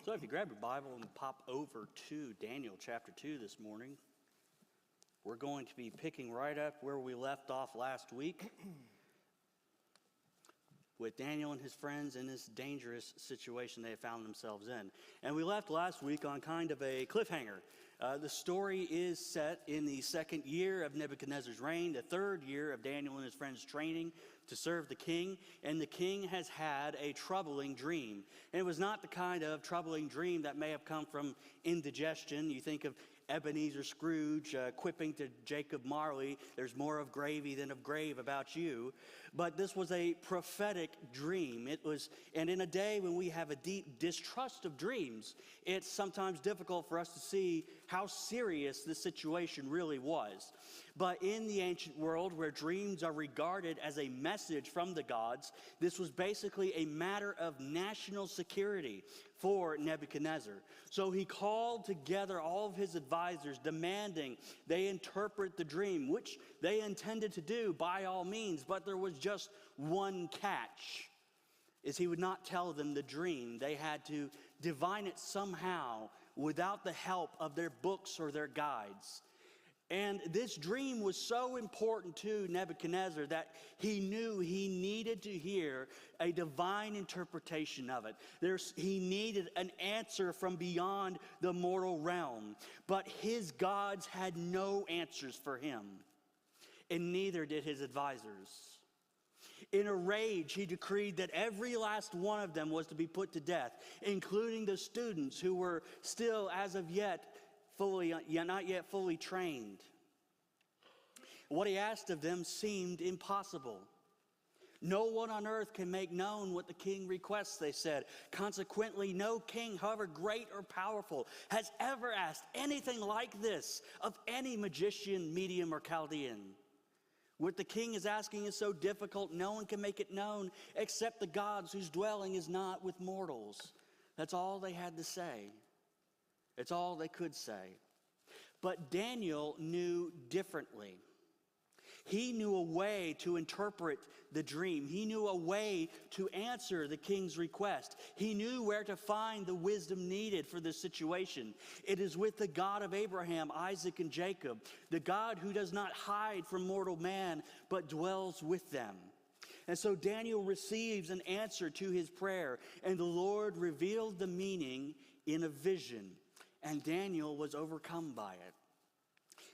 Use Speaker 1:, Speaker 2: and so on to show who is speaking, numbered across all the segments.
Speaker 1: So if you grab your Bible and pop over to Daniel chapter 2 this morning, we're going to be picking right up where we left off last week with Daniel and his friends in this dangerous situation they found themselves in. And we left last week on kind of a cliffhanger. The story is set in the second year of Nebuchadnezzar's reign, the third year of Daniel and his friends' training to serve the king. And the king has had a troubling dream. And it was not the kind of troubling dream that may have come from indigestion. You think of Ebenezer Scrooge quipping to Jacob Marley, "There's more of gravy than of grave about you." But this was a prophetic dream. And in a day when we have a deep distrust of dreams, it's sometimes difficult for us to see how serious this situation really was. But in the ancient world, where dreams are regarded as a message from the gods, this was basically a matter of national security for Nebuchadnezzar. So he called together all of his advisors, demanding they interpret the dream, which they intended to do by all means, but there was just one catch, is he would not tell them the dream. They had to divine it somehow without the help of their books or their guides. And this dream was so important to Nebuchadnezzar that he knew he needed to hear a divine interpretation of it. He needed an answer from beyond the mortal realm. But his gods had no answers for him, and neither did his advisors. In a rage, he decreed that every last one of them was to be put to death, including the students who were still, as of yet, not yet fully trained. What he asked of them seemed impossible. No one on earth can make known what the king requests, they said. Consequently, no king, however great or powerful, has ever asked anything like this of any magician, medium, or Chaldean. What the king is asking is so difficult, no one can make it known except the gods whose dwelling is not with mortals. That's all they had to say. It's all they could say. But Daniel knew differently. He knew a way to interpret the dream. He knew a way to answer the king's request. He knew where to find the wisdom needed for this situation. It is with the God of Abraham, Isaac, and Jacob, the God who does not hide from mortal man, but dwells with them. And so Daniel receives an answer to his prayer, and the Lord revealed the meaning in a vision. And Daniel was overcome by it.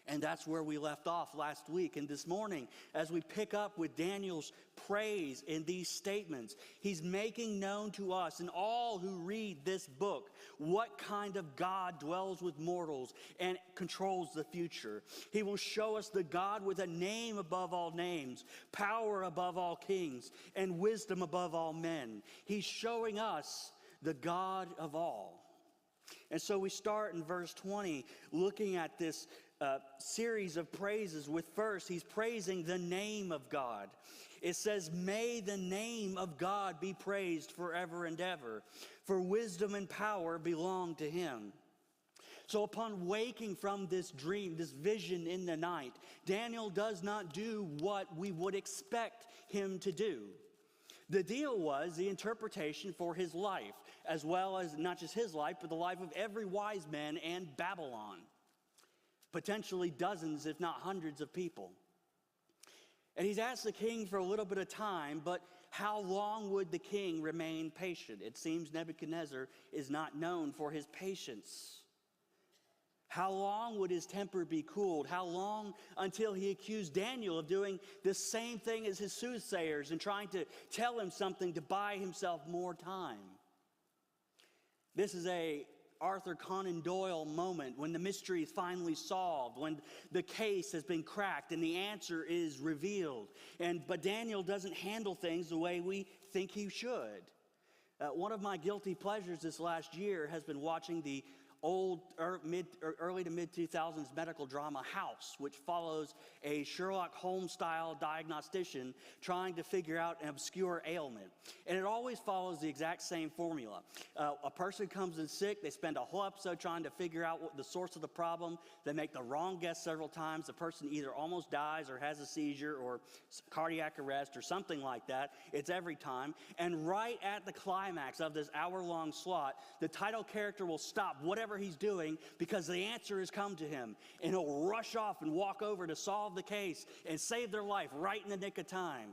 Speaker 1: And that's where we left off last week. And this morning, as we pick up with Daniel's praise in these statements, he's making known to us and all who read this book what kind of God dwells with mortals and controls the future. He will show us the God with a name above all names, power above all kings, and wisdom above all men. He's showing us the God of all. And so we start in verse 20, looking at this series of praises with first, he's praising the name of God. It says, "May the name of God be praised forever and ever, for wisdom and power belong to him." So upon waking from this dream, this vision in the night, Daniel does not do what we would expect him to do. The deal was the interpretation for his life, as well as not just his life, but the life of every wise man and Babylon. Potentially dozens, if not hundreds of people. And he's asked the king for a little bit of time, but how long would the king remain patient? It seems Nebuchadnezzar is not known for his patience. How long would his temper be cooled? How long until he accused Daniel of doing the same thing as his soothsayers and trying to tell him something to buy himself more time? This is a Arthur Conan Doyle moment when the mystery is finally solved, when the case has been cracked and the answer is revealed. But Daniel doesn't handle things the way we think he should. One of my guilty pleasures this last year has been watching the early to mid 2000s medical drama House, which follows a Sherlock Holmes style diagnostician trying to figure out an obscure ailment. And it always follows the exact same formula. A person comes in sick, they spend a whole episode trying to figure out what the source of the problem. They make the wrong guess several times. The person either almost dies or has a seizure or cardiac arrest or something like that. It's every time. And right at the climax of this hour-long slot, the title character will stop whatever he's doing because the answer has come to him, and he'll rush off and walk over to solve the case and save their life right in the nick of time.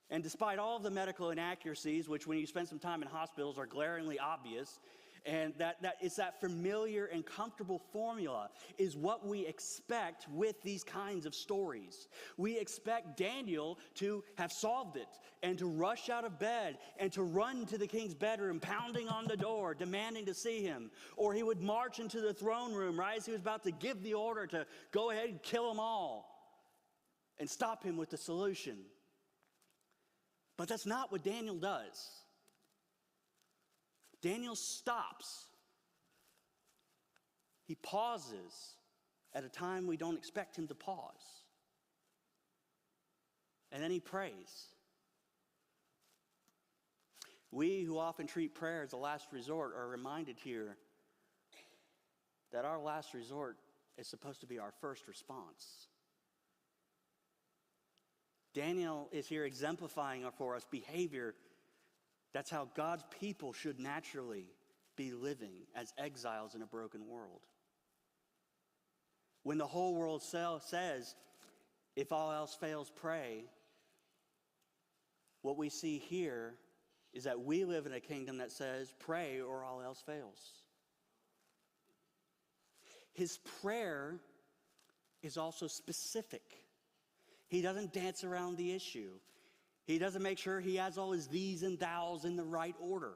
Speaker 1: And despite all of the medical inaccuracies, which when you spend some time in hospitals are glaringly obvious, and that it's that familiar and comfortable formula is what we expect with these kinds of stories. We expect Daniel to have solved it and to rush out of bed and to run to the king's bedroom, pounding on the door, demanding to see him. Or he would march into the throne room right as he was about to give the order to go ahead and kill them all and stop him with the solution. But that's not what Daniel does. Daniel stops. He pauses at a time we don't expect him to pause. And then he prays. We who often treat prayer as a last resort are reminded here that our last resort is supposed to be our first response. Daniel is here exemplifying for us behavior. That's how God's people should naturally be living as exiles in a broken world. When the whole world says, if all else fails, pray, what we see here is that we live in a kingdom that says, pray or all else fails. His prayer is also specific. He doesn't dance around the issue. He doesn't make sure he has all his these and thous in the right order.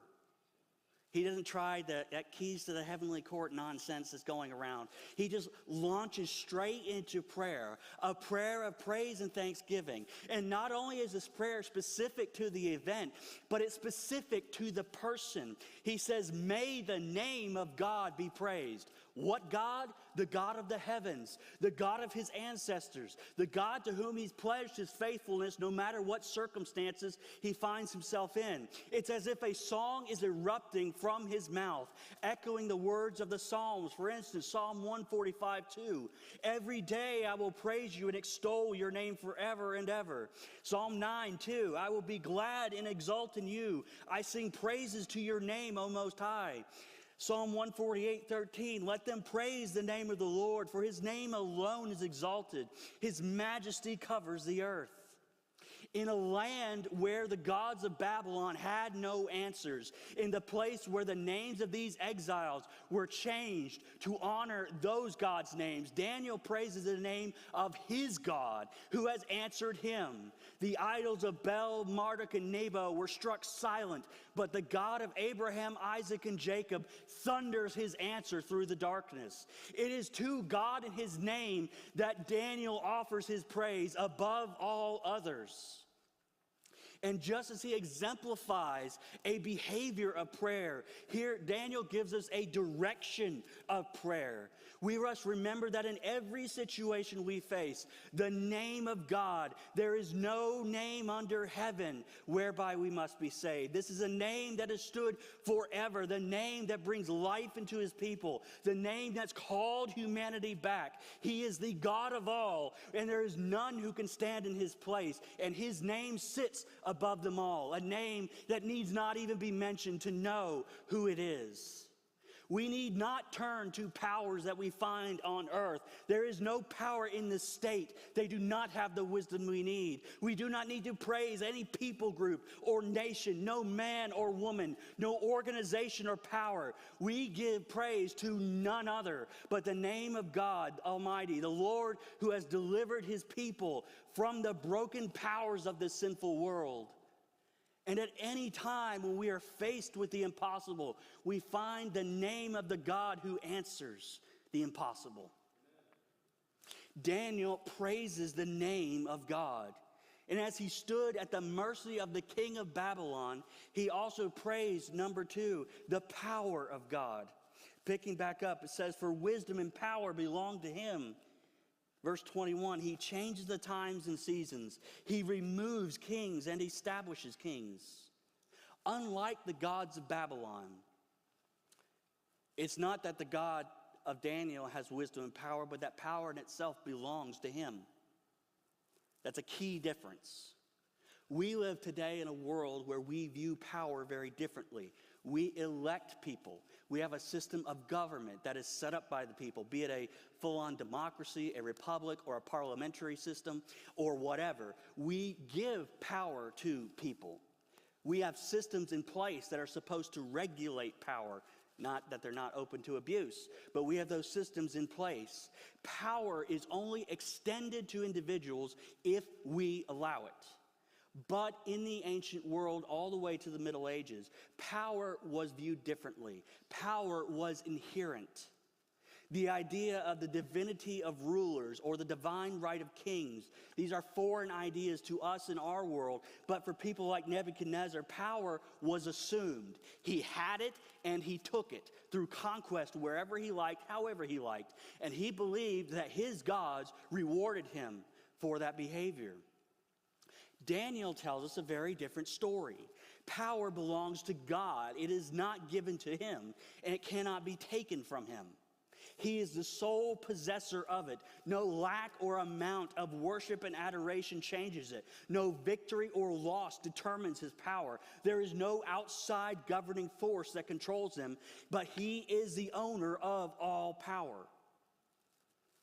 Speaker 1: He doesn't try that keys to the heavenly court nonsense that's going around. He just launches straight into prayer, a prayer of praise and thanksgiving. And not only is this prayer specific to the event, but it's specific to the person. He says, may the name of God be praised. What God? The God of the heavens, the God of his ancestors, the God to whom he's pledged his faithfulness no matter what circumstances he finds himself in. It's as if a song is erupting from his mouth, echoing the words of the Psalms. For instance, Psalm 145:2. Every day I will praise you and extol your name forever and ever. Psalm 9:2. I will be glad and exult in you. I sing praises to your name, O Most High. Psalm 148:13, let them praise the name of the Lord, for his name alone is exalted. His majesty covers the earth. In a land where the gods of Babylon had no answers, in the place where the names of these exiles were changed to honor those gods' names, Daniel praises the name of his God who has answered him. The idols of Bel, Marduk, and Nebo were struck silent, but the God of Abraham, Isaac, and Jacob thunders his answer through the darkness. It is to God and his name that Daniel offers his praise above all others. And just as he exemplifies a behavior of prayer, here Daniel gives us a direction of prayer. We must remember that in every situation we face, the name of God, there is no name under heaven whereby we must be saved. This is a name that has stood forever, the name that brings life into his people, the name that's called humanity back. He is the God of all, and there is none who can stand in his place, and his name sits above them all, a name that needs not even be mentioned to know who it is. We need not turn to powers that we find on earth. There is no power in the state. They do not have the wisdom we need. We do not need to praise any people group or nation, no man or woman, no organization or power. We give praise to none other but the name of God Almighty, the Lord who has delivered his people from the broken powers of this sinful world. And at any time when we are faced with the impossible, we find the name of the God who answers the impossible. Daniel praises the name of God. And as he stood at the mercy of the king of Babylon, he also praised, number two, the power of God. Picking back up, it says, for wisdom and power belong to him. Verse 21, he changes the times and seasons. He removes kings and establishes kings. Unlike the gods of Babylon, it's not that the God of Daniel has wisdom and power, but that power in itself belongs to him. That's a key difference. We live today in a world where we view power very differently. We elect people. We have a system of government that is set up by the people, be it a full-on democracy, a republic, or a parliamentary system, or whatever. We give power to people. We have systems in place that are supposed to regulate power. Not that they're not open to abuse, but we have those systems in place. Power is only extended to individuals if we allow it. But in the ancient world, all the way to the Middle Ages, power was viewed differently. Power was inherent. The idea of the divinity of rulers or the divine right of kings, these are foreign ideas to us in our world, but for people like Nebuchadnezzar, power was assumed. He had it and he took it through conquest wherever he liked, however he liked, and he believed that his gods rewarded him for that behavior. Daniel tells us a very different story. Power belongs to God. It is not given to him, and it cannot be taken from him. He is the sole possessor of it. No lack or amount of worship and adoration changes it. No victory or loss determines his power. There is no outside governing force that controls him, but he is the owner of all power.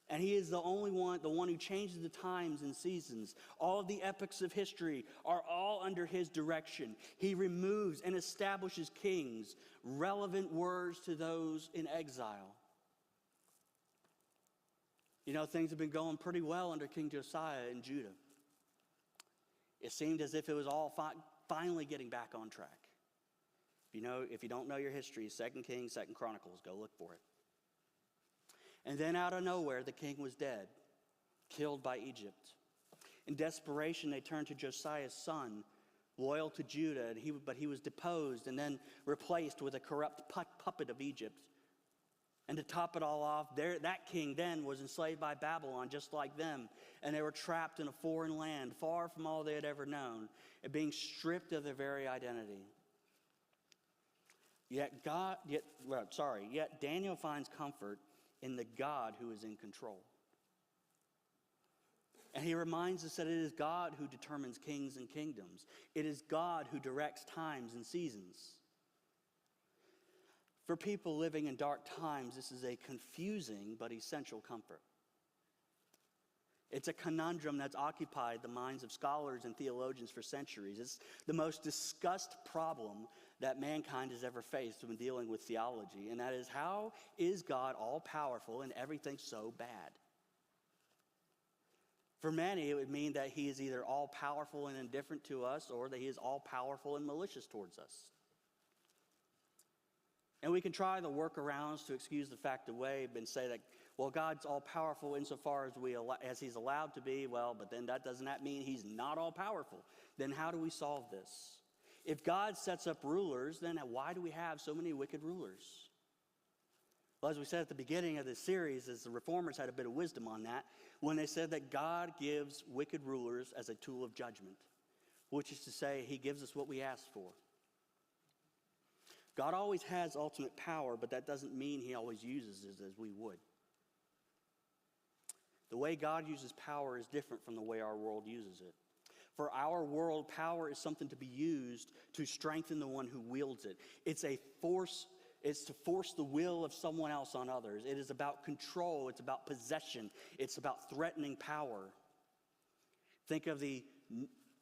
Speaker 1: And he is the one who changes the times and seasons. All of the epochs of history are all under his direction. He removes and establishes kings, relevant words to those in exile. You know, things have been going pretty well under King Josiah in Judah. It seemed as if it was all finally getting back on track. If you don't know your history, 2 Kings, 2 Chronicles, go look for it. And then out of nowhere, the king was dead, killed by Egypt. In desperation, they turned to Josiah's son, loyal to Judah, but he was deposed and then replaced with a corrupt puppet of Egypt. And to top it all off, that king then was enslaved by Babylon, just like them. And they were trapped in a foreign land, far from all they had ever known, and being stripped of their very identity. Yet Daniel finds comfort in the God who is in control. And he reminds us that it is God who determines kings and kingdoms. It is God who directs times and seasons. For people living in dark times, this is a confusing but essential comfort. It's a conundrum that's occupied the minds of scholars and theologians for centuries. It's the most discussed problem that mankind has ever faced when dealing with theology, and that is, how is God all-powerful and everything so bad? For many, it would mean that he is either all-powerful and indifferent to us, or that he is all-powerful and malicious towards us. And we can try the workarounds to excuse the fact away and say that, well, God's all-powerful insofar as he's allowed to be. Well, but then doesn't that mean he's not all-powerful? Then how do we solve this? If God sets up rulers, then why do we have so many wicked rulers? Well, as we said at the beginning of this series, as the reformers had a bit of wisdom on that, when they said that God gives wicked rulers as a tool of judgment, which is to say, he gives us what we ask for. God always has ultimate power, but that doesn't mean he always uses it as we would. The way God uses power is different from the way our world uses it. For our world, power is something to be used to strengthen the one who wields it. It's to force the will of someone else on others. It is about control. It's about possession. It's about threatening power. Think of the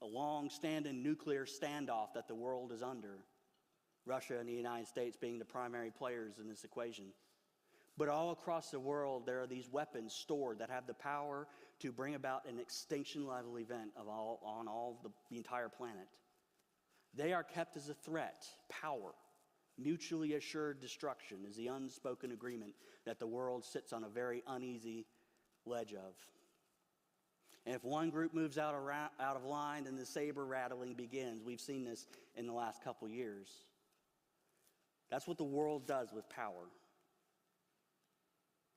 Speaker 1: long-standing nuclear standoff that the world is under. Russia and the United States being the primary players in this equation. But all across the world, there are these weapons stored that have the power to bring about an extinction-level event on the entire planet. They are kept as a threat. Power, mutually assured destruction, is the unspoken agreement that the world sits on a very uneasy ledge of. And if one group moves out of line, then the saber rattling begins. We've seen this in the last couple years. That's what the world does with power.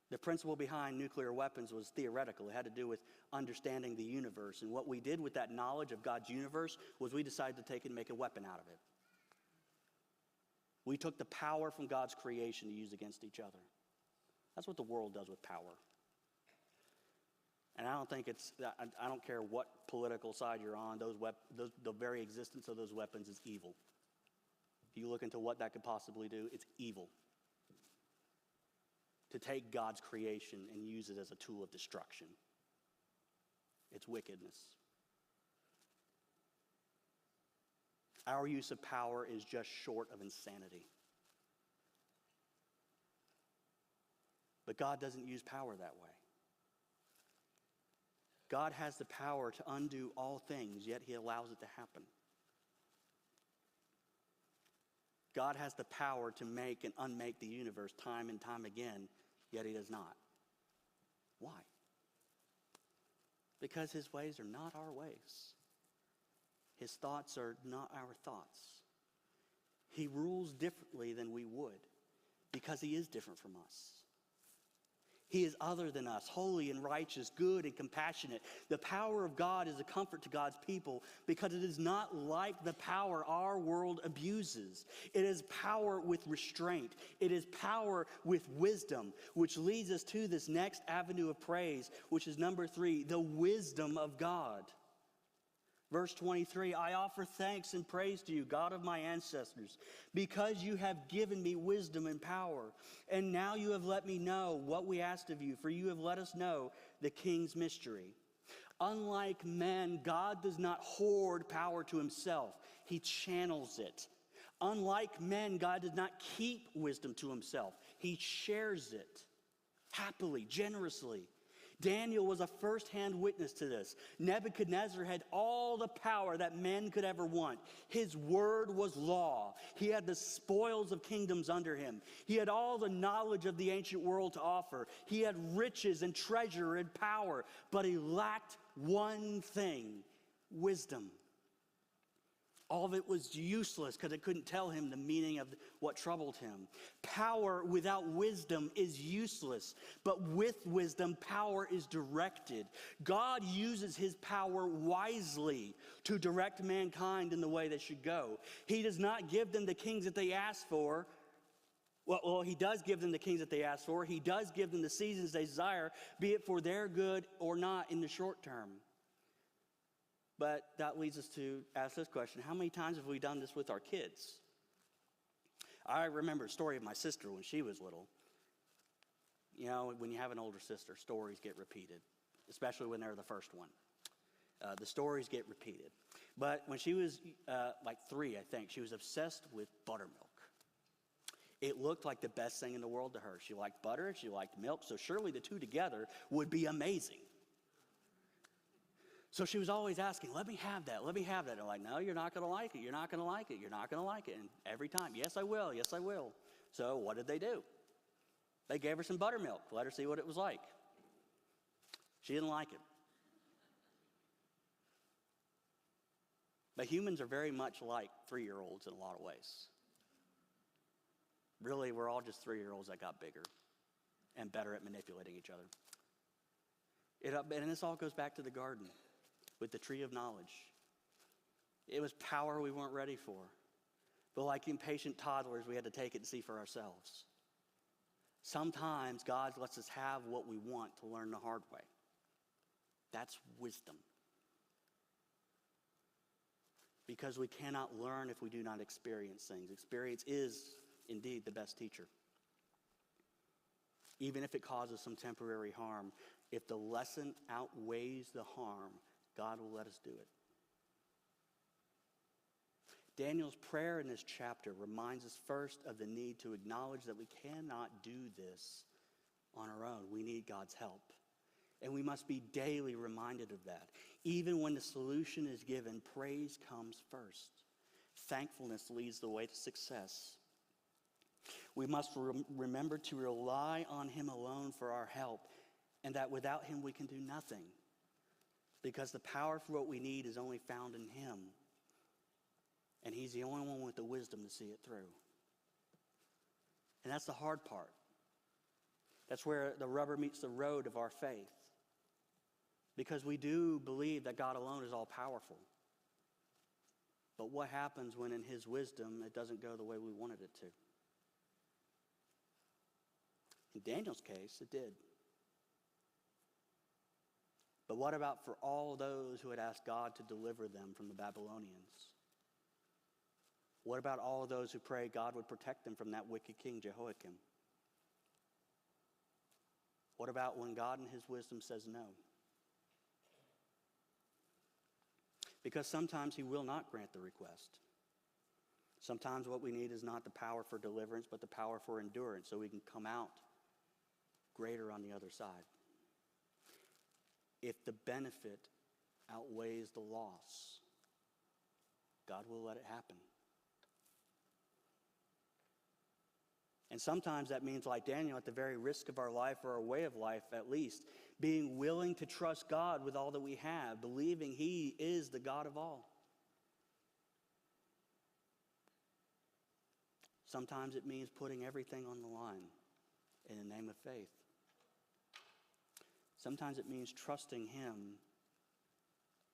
Speaker 1: The principle behind nuclear weapons was theoretical. It had to do with understanding the universe. And what we did with that knowledge of God's universe was we decided to take it and make a weapon out of it. We took the power from God's creation to use against each other. That's what the world does with power. And I don't care what political side you're on, the very existence of those weapons is evil. If you look into what that could possibly do, it's evil. To take God's creation and use it as a tool of destruction. It's wickedness. Our use of power is just short of insanity. But God doesn't use power that way. God has the power to undo all things, yet he allows it to happen. God has the power to make and unmake the universe time and time again, yet he does not. Why? Because his ways are not our ways. His thoughts are not our thoughts. He rules differently than we would because he is different from us. He is other than us, holy and righteous, good and compassionate. The power of God is a comfort to God's people because it is not like the power our world abuses. It is power with restraint. It is power with wisdom, which leads us to this next avenue of praise, which is number 3, the wisdom of God. Verse 23, I offer thanks and praise to you, God of my ancestors, because you have given me wisdom and power. And now you have let me know what we asked of you, for you have let us know the king's mystery. Unlike men, God does not hoard power to himself. He channels it. Unlike men, God does not keep wisdom to himself. He shares it happily, generously. Daniel was a first-hand witness to this. Nebuchadnezzar had all the power that men could ever want. His word was law. He had the spoils of kingdoms under him. He had all the knowledge of the ancient world to offer. He had riches and treasure and power, but he lacked one thing: wisdom. All of it was useless because it couldn't tell him the meaning of what troubled him. Power without wisdom is useless, but with wisdom, power is directed. God uses his power wisely to direct mankind in the way they should go. He does not give them the kings that they ask for. Well, he does give them the kings that they ask for. He does give them the seasons they desire, be it for their good or not in the short term. But that leads us to ask this question: how many times have we done this with our kids? I remember a story of my sister when she was little. You know, when you have an older sister, stories get repeated, especially when they're the first one. The stories get repeated. But when she was like 3, I think, she was obsessed with buttermilk. It looked like the best thing in the world to her. She liked butter, she liked milk, so surely the two together would be amazing. So she was always asking, let me have that, let me have that. And I'm like, no, you're not going to like it, you're not going to like it, you're not going to like it. And every time, yes, I will, yes, I will. So what did they do? They gave her some buttermilk, let her see what it was like. She didn't like it. But humans are very much like 3-year-olds in a lot of ways. Really, we're all just 3-year-olds that got bigger and better at manipulating each other. And this all goes back to the garden with the tree of knowledge. It was power we weren't ready for. But like impatient toddlers, we had to take it and see for ourselves. Sometimes God lets us have what we want to learn the hard way. That's wisdom. Because we cannot learn if we do not experience things. Experience is indeed the best teacher. Even if it causes some temporary harm, if the lesson outweighs the harm, God will let us do it. Daniel's prayer in this chapter reminds us first of the need to acknowledge that we cannot do this on our own. We need God's help. And we must be daily reminded of that. Even when the solution is given, praise comes first. Thankfulness leads the way to success. We must remember to rely on him alone for our help, and that without him we can do nothing, because the power for what we need is only found in him, and he's the only one with the wisdom to see it through. And that's the hard part. That's where the rubber meets the road of our faith. Because we do believe that God alone is all powerful. But what happens when in his wisdom it doesn't go the way we wanted it to? In Daniel's case, it did. But what about for all those who had asked God to deliver them from the Babylonians? What about all of those who prayed God would protect them from that wicked king, Jehoiakim? What about when God in his wisdom says no? Because sometimes he will not grant the request. Sometimes what we need is not the power for deliverance, but the power for endurance so we can come out greater on the other side. If the benefit outweighs the loss, God will let it happen. And sometimes that means, like Daniel, at the very risk of our life or our way of life at least, being willing to trust God with all that we have, believing he is the God of all. Sometimes it means putting everything on the line in the name of faith. Sometimes it means trusting him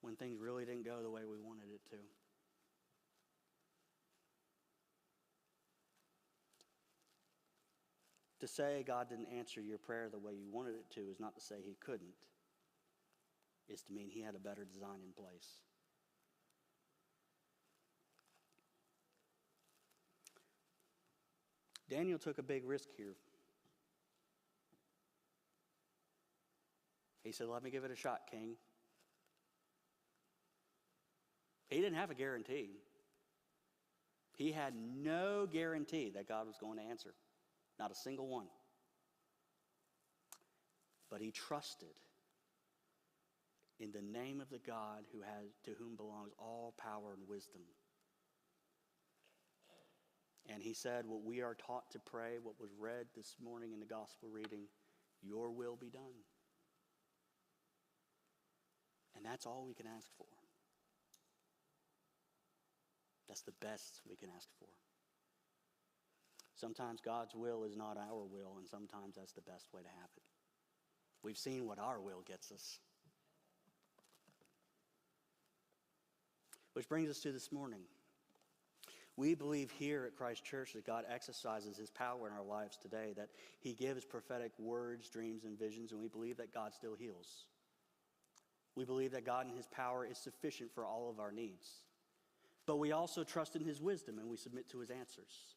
Speaker 1: when things really didn't go the way we wanted it to. To say God didn't answer your prayer the way you wanted it to is not to say he couldn't. It's to mean he had a better design in place. Daniel took a big risk here. He said, "Let me give it a shot, king." He didn't have a guarantee. He had no guarantee that God was going to answer. Not a single one. But he trusted in the name of the God to whom belongs all power and wisdom. And he said what we are taught to pray, what was read this morning in the gospel reading, your will be done. And that's all we can ask for. That's the best we can ask for. Sometimes God's will is not our will, and sometimes that's the best way to have it. We've seen what our will gets us. Which brings us to this morning. We believe here at Christ Church that God exercises his power in our lives today, that he gives prophetic words, dreams, and visions, and we believe that God still heals. We believe that God in his power is sufficient for all of our needs. But we also trust in his wisdom, and we submit to his answers.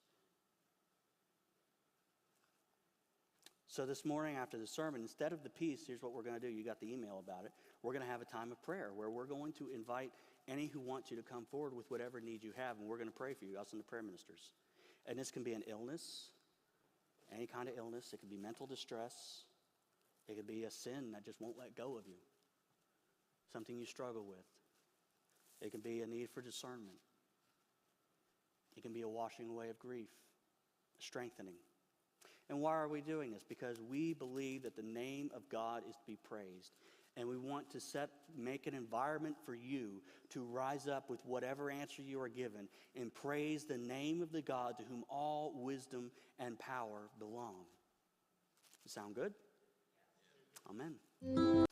Speaker 1: So this morning after the sermon, instead of the peace, here's what we're going to do. You got the email about it. We're going to have a time of prayer where we're going to invite any who want you to come forward with whatever need you have, and we're going to pray for you, us and the prayer ministers. And this can be an illness, any kind of illness. It could be mental distress. It could be a sin that just won't let go of you, something you struggle with. It can be a need for discernment. It can be a washing away of grief, a strengthening. And why are we doing this? Because we believe that the name of God is to be praised. And we want to make an environment for you to rise up with whatever answer you are given and praise the name of the God to whom all wisdom and power belong. Sound good? Amen.